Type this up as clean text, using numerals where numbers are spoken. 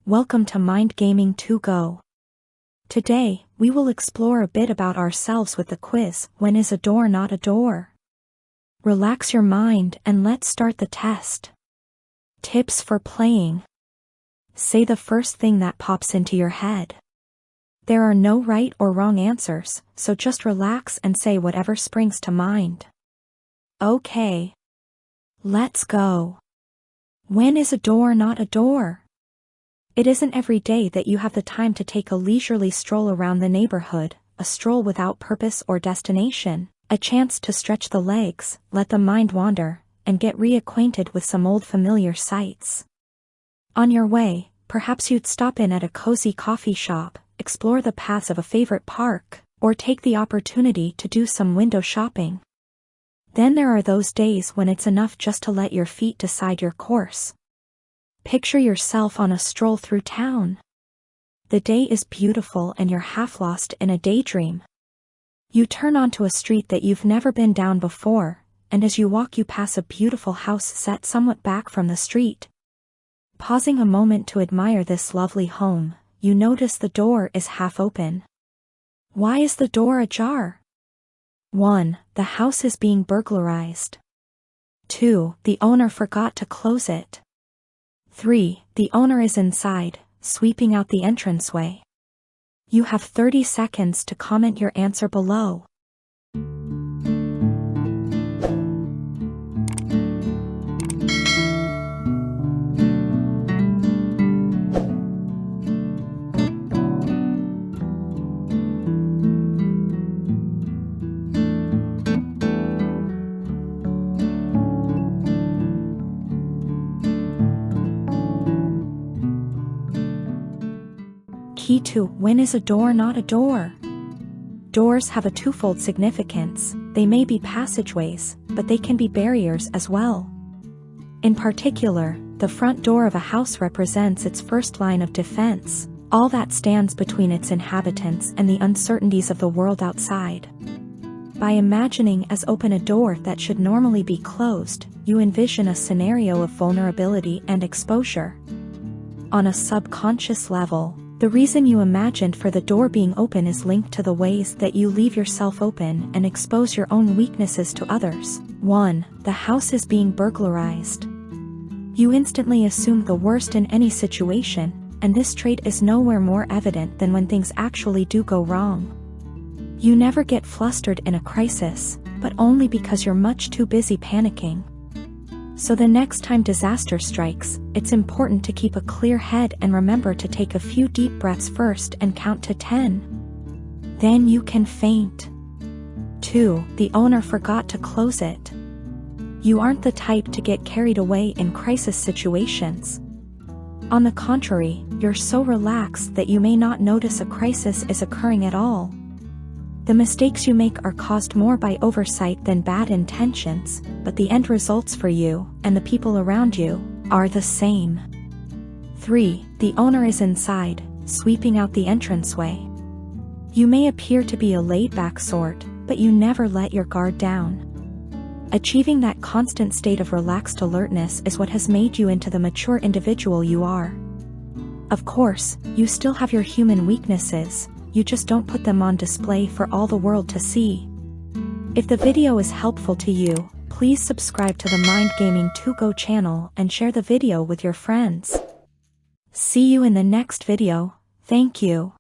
Welcome to Mind Gaming 2 Go. Today, we will explore a bit about ourselves with the quiz, when is a door not a door? Relax your mind and let's start the test. Tips for playing. Say the first thing that pops into your head. There are no right or wrong answers, so just relax and say whatever springs to mind. Okay. Let's go. When is a door not a door? It isn't every day that you have the time to take a leisurely stroll around the neighborhood, a stroll without purpose or destination, a chance to stretch the legs, let the mind wander, and get reacquainted with some old familiar sights. On your way, perhaps you'd stop in at a cozy coffee shop, explore the paths of a favorite park, or take the opportunity to do some window shopping. Then there are those days when it's enough just to let your feet decide your course. Picture yourself on a stroll through town. The day is beautiful and you're half lost in a daydream. You turn onto a street that you've never been down before, and as you walk you pass a beautiful house set somewhat back from the street. Pausing a moment to admire this lovely home, you notice the door is half open. Why is the door ajar? 1. The house is being burglarized. 2. The owner forgot to close it. 3. The owner is inside, sweeping out the entranceway. You have 30 seconds to comment your answer below. Key 2. When is a door not a door? Doors have a twofold significance. They may be passageways, but they can be barriers as well. In particular, the front door of a house represents its first line of defense, all that stands between its inhabitants and the uncertainties of the world outside. By imagining as open a door that should normally be closed, you envision a scenario of vulnerability and exposure. On a subconscious level, the reason you imagined for the door being open is linked to the ways that you leave yourself open and expose your own weaknesses to others. 1. The house is being burglarized. You instantly assume the worst in any situation, and this trait is nowhere more evident than when things actually do go wrong. You never get flustered in a crisis, but only because you're much too busy panicking. So the next time disaster strikes, it's important to keep a clear head and remember to take a few deep breaths first and count to 10. Then you can faint. 2. The owner forgot to close it. You aren't the type to get carried away in crisis situations. On the contrary, you're so relaxed that you may not notice a crisis is occurring at all. The mistakes you make are caused more by oversight than bad intentions, but the end results for you, and the people around you, are the same. 3. The owner is inside, sweeping out the entranceway. You may appear to be a laid-back sort, but you never let your guard down. Achieving that constant state of relaxed alertness is what has made you into the mature individual you are. Of course, you still have your human weaknesses, you just don't put them on display for all the world to see. If the video is helpful to you, please subscribe to the Mind Gaming 2 Go channel and share the video with your friends. See you in the next video. Thank you.